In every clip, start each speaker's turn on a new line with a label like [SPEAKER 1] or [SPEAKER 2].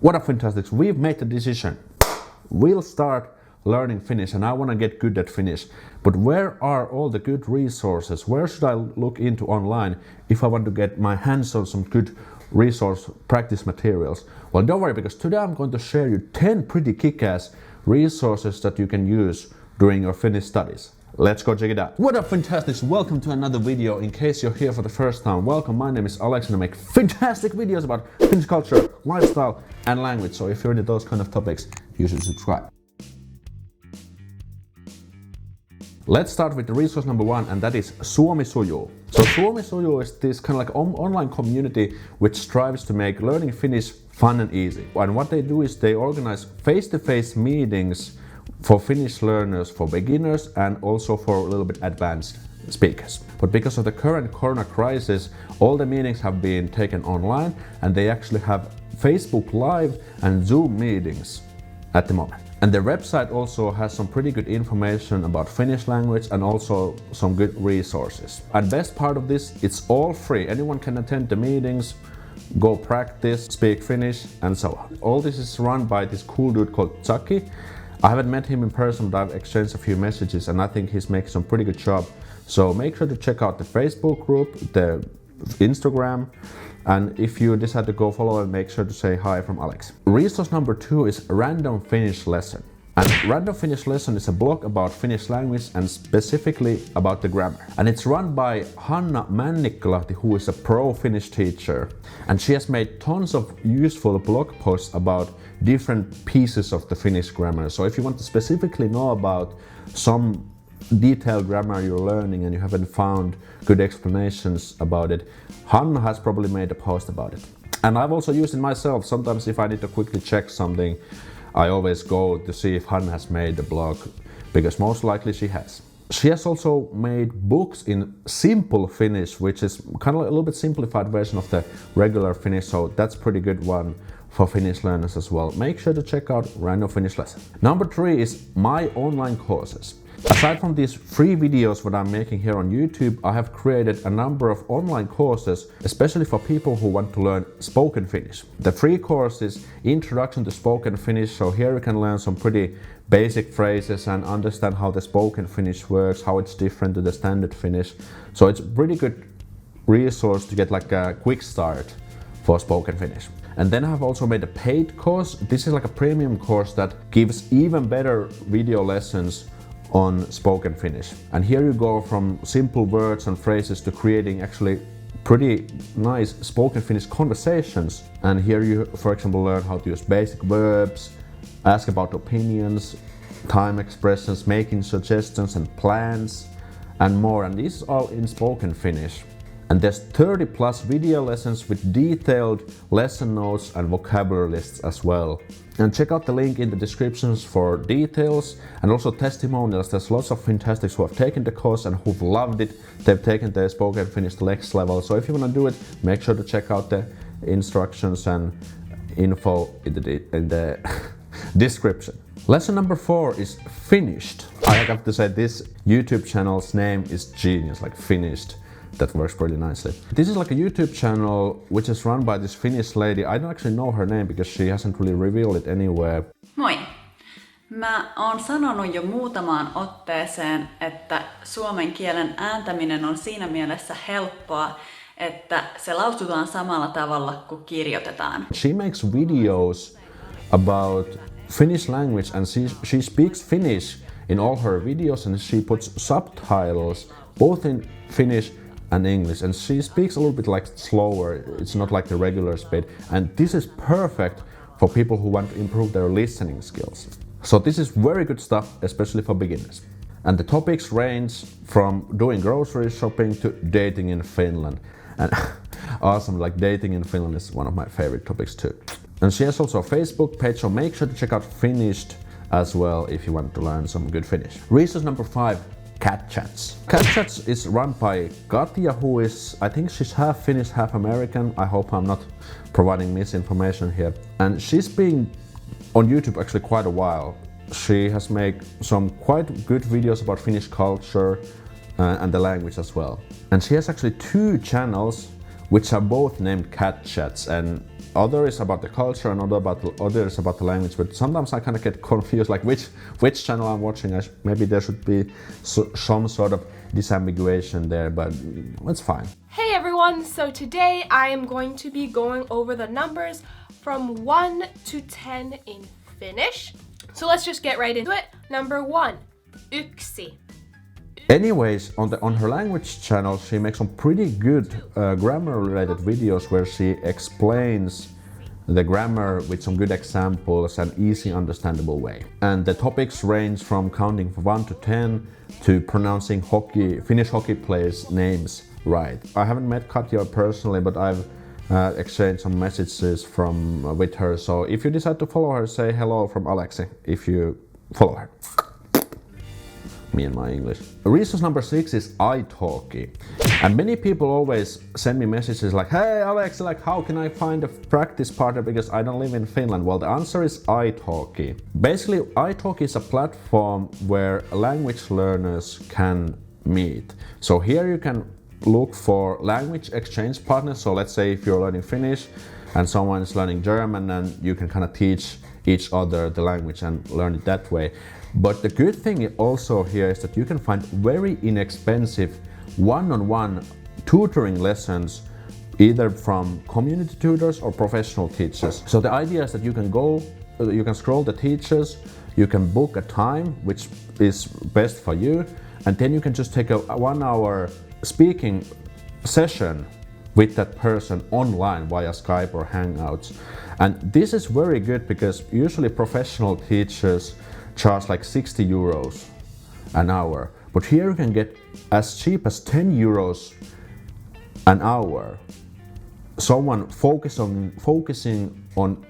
[SPEAKER 1] What a fantastic, we've made the decision. We'll start learning Finnish and I want to get good at Finnish. But where are all the good resources? Where should I look into online if I want to get my hands on some good resource practice materials? Well, don't worry, because today I'm going to share you 10 pretty kick-ass resources that you can use during your Finnish studies. Let's go check it out. What up, fantastic? Welcome to another video. In case you're here for the first time, welcome. My name is Aleksi and I make fantastic videos about Finnish culture, lifestyle and language. So if you're into those kind of topics, you should subscribe. Let's start with the resource number one, and that is Suomi Sujuu. So Suomi Sujuu is this kind of like online community which strives to make learning Finnish fun and easy. And what they do is they organize face-to-face meetings for Finnish learners, for beginners and also for a little bit advanced speakers. But because of the current corona crisis, all the meetings have been taken online and they actually have Facebook Live and Zoom meetings at the moment. And their website also has some pretty good information about Finnish language and also some good resources. And best part of this, it's all free. Anyone can attend the meetings, go practice, speak Finnish and so on. All this is run by this cool dude called KATCHATS. I haven't met him in person, but I've exchanged a few messages and I think he's making some pretty good job. So make sure to check out the Facebook group, the Instagram, and if you decide to go follow him, make sure to say hi from Alex. Resource number two is Random Finnish Lesson. And Random Finnish Lesson is a blog about Finnish language and specifically about the grammar. And it's run by Hanna Männikkälahti, who is a pro Finnish teacher. And she has made tons of useful blog posts about different pieces of the Finnish grammar. So if you want to specifically know about some detailed grammar you're learning and you haven't found good explanations about it, Hanna has probably made a post about it. And I've also used it myself. Sometimes if I need to quickly check something, I always go to see if Hanna has made the blog, because most likely she has. She has also made books in simple Finnish, which is kind of a little bit simplified version of the regular Finnish, so that's a pretty good one for Finnish learners as well. Make sure to check out Random Finnish Lesson. Number three is my online courses. Aside from these free videos what I'm making here on YouTube, I have created a number of online courses, especially for people who want to learn spoken Finnish. The free course is Introduction to Spoken Finnish, so here you can learn some pretty basic phrases and understand how the spoken Finnish works, how it's different to the standard Finnish. So it's a pretty good resource to get like a quick start for spoken Finnish. And then I've also made a paid course. This is like a premium course that gives even better video lessons on spoken Finnish. And here you go from simple words and phrases to creating actually pretty nice spoken Finnish conversations. And here you, for example, learn how to use basic verbs, ask about opinions, time expressions, making suggestions and plans, and more. And this is all in spoken Finnish. And there's 30 plus video lessons with detailed lesson notes and vocabulary lists as well. And check out the link in the descriptions for details and also testimonials. There's lots of fantastics who have taken the course and who've loved it. They've taken their spoken Finnish to next level. So if you want to do it, make sure to check out the instructions and info in the description. Lesson number four is Finished. I have to say this YouTube channel's name is genius, like Finished. That works pretty nicely. This is like a YouTube channel which is run by this Finnish lady. I don't actually know her name because she hasn't really revealed it anywhere.
[SPEAKER 2] Moi! Mä oon sanonut jo muutamaan otteeseen, että suomen kielen ääntäminen on siinä mielessä helppoa, että se lausutaan samalla tavalla kuin kirjoitetaan.
[SPEAKER 1] She makes videos about Finnish language and she speaks Finnish in all her videos and she puts subtitles both in Finnish and English, and she speaks a little bit like slower. It's not like the regular speed, and this is perfect for people who want to improve their listening skills. So this is very good stuff, especially for beginners. And the topics range from doing grocery shopping to dating in Finland. And awesome, like dating in Finland is one of my favorite topics too. And she has also a Facebook page, so make sure to check out Finnished as well if you want to learn some good Finnish. Resource number five, KATCHATS. KATCHATS is run by Katja, who is, I think she's half Finnish, half American. I hope I'm not providing misinformation here. And she's been on YouTube actually quite a while. She has made some quite good videos about Finnish culture and the language as well. And she has actually two channels which are both named KATCHATS, and other is about the culture and other is about the language, but sometimes I kind of get confused, like which channel I'm watching. Maybe there should be some sort of disambiguation there, but it's fine.
[SPEAKER 3] Hey everyone, so today I am going to be going over the numbers from 1 to 10 in Finnish. So let's just get right into it. Number 1, yksi.
[SPEAKER 1] Anyways, on her language channel, she makes some pretty good grammar-related videos where she explains the grammar with some good examples and easy understandable way. And the topics range from counting from 1 to 10 to pronouncing Finnish hockey players' names right. I haven't met Katja personally, but I've exchanged some messages with her. So if you decide to follow her, say hello from Aleksi if you follow her. Me and my English. Resource number 6 is ITALKI. And many people always send me messages like, hey Alex, like how can I find a practice partner because I don't live in Finland? Well, the answer is ITALKI. Basically, ITALKI is a platform where language learners can meet. So here you can look for language exchange partners. So let's say if you're learning Finnish and someone is learning German, and you can kind of teach each other the language and learn it that way. But the good thing also here is that you can find very inexpensive one-on-one tutoring lessons either from community tutors or professional teachers. So the idea is that you can scroll the teachers, you can book a time which is best for you, and then you can just take a 1 hour speaking session with that person online via Skype or Hangouts. And this is very good because usually professional teachers charge like 60 euros an hour. But here you can get as cheap as 10 euros an hour. Someone focusing on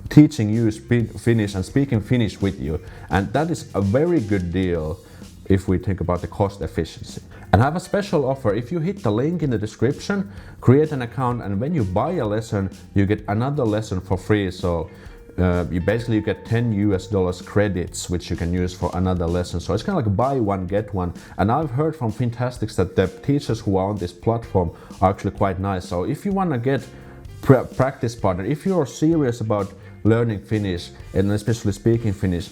[SPEAKER 1] teaching you Finnish and speaking Finnish with you. And that is a very good deal if we think about the cost efficiency. And I have a special offer. If you hit the link in the description, create an account, and when you buy a lesson, you get another lesson for free. So you get $10 credits, which you can use for another lesson. So it's kind of like buy one, get one. And I've heard from Fantastics that the teachers who are on this platform are actually quite nice. So if you want to get practice partner, if you're serious about learning Finnish and especially speaking Finnish,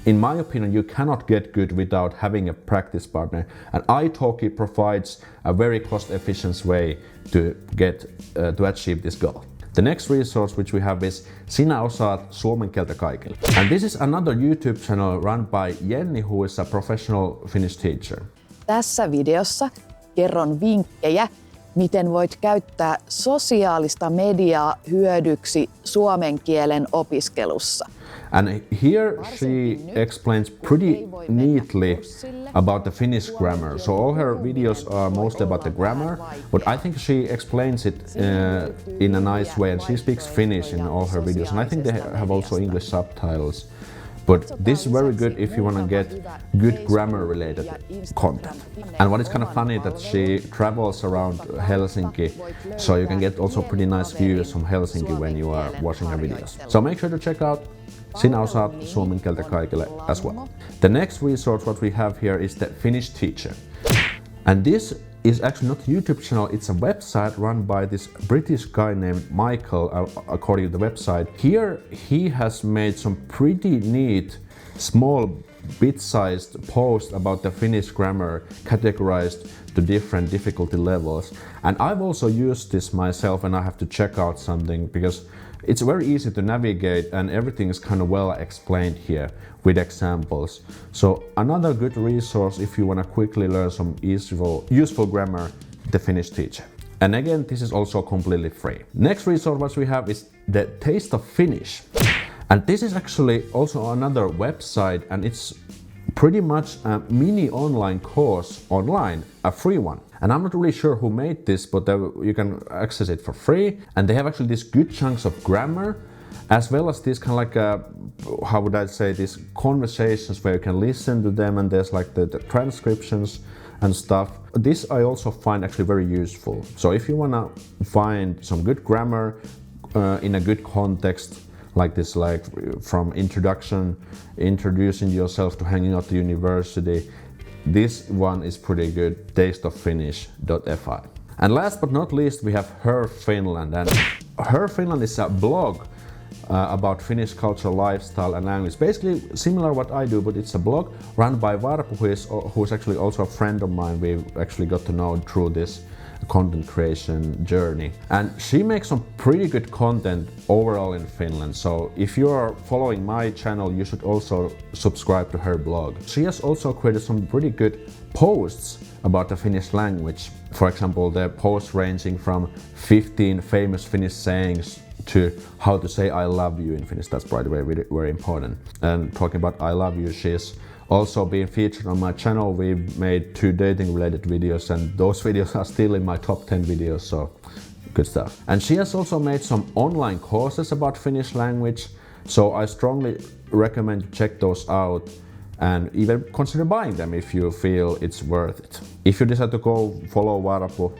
[SPEAKER 1] in my opinion, you cannot get good without having a practice partner. And ITALKI provides a very cost-efficient way to achieve this goal. The next resource which we have is SINÄ OSAAT SUOMEN KIELTÄ KAIKILLE. And this is another YouTube channel run by Jenny, who is a professional Finnish teacher.
[SPEAKER 4] Tässä videossa kerron vinkkejä, miten voit käyttää sosiaalista mediaa hyödyksi suomen kielen opiskelussa.
[SPEAKER 1] And here she explains pretty neatly about the Finnish grammar. So all her videos are mostly about the grammar, but I think she explains it in a nice way, and she speaks Finnish in all her videos. And I think they have also English subtitles. But this is very good if you want to get good grammar-related content. And what is kind of funny that she travels around Helsinki, so you can get also pretty nice views from Helsinki when you are watching her videos. So make sure to check out SINÄ OSAAT SUOMEN KIELTÄ KAIKILLE as well. The next resource what we have here is the Finnish teacher. And this is actually not a YouTube channel, it's a website run by this British guy named Michael, according to the website. Here he has made some pretty neat, small, bit-sized posts about the Finnish grammar categorized to different difficulty levels. And I've also used this myself, and I have to check out something because it's very easy to navigate and everything is kind of well explained here with examples. So another good resource if you want to quickly learn some useful grammar, the Finnish teacher. And again, this is also completely free. Next resource what we have is the Taste of Finnish. And this is actually also another website, and it's pretty much a mini online course online, a free one. And I'm not really sure who made this, but you can access it for free. And they have actually these good chunks of grammar, as well as these kind of like, how would I say, these conversations where you can listen to them, and there's like the transcriptions and stuff. This I also find actually very useful. So if you want to find some good grammar in a good context, like this, like from introducing yourself to hanging out at the university, this one is pretty good, tasteoffinnish.fi. And last but not least, we have Her Finland. And Her Finland is a blog about Finnish culture, lifestyle and language. Basically similar what I do, but it's a blog run by Varpu, who's actually also a friend of mine. We've actually got to know through this content creation journey. And she makes some pretty good content overall in Finland. So if you are following my channel, you should also subscribe to her blog. She has also created some pretty good posts about the Finnish language. For example, the posts ranging from 15 famous Finnish sayings to how to say I love you in Finnish. That's, by the way, very important. And talking about I love you, she's also been featured on my channel. We've made 2 dating related videos, and those videos are still in my top 10 videos, so good stuff. And she has also made some online courses about Finnish language, so I strongly recommend you check those out and even consider buying them if you feel it's worth it. If you decide to go follow Varpu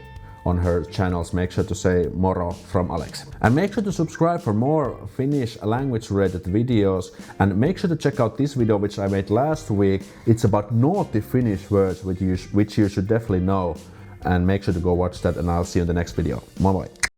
[SPEAKER 1] on her channels, make sure to say moro from Aleksi. And make sure to subscribe for more Finnish language related videos, and make sure to check out this video which I made last week. It's about naughty Finnish words which you should definitely know, and make sure to go watch that, and I'll see you in the next video. Moi moi!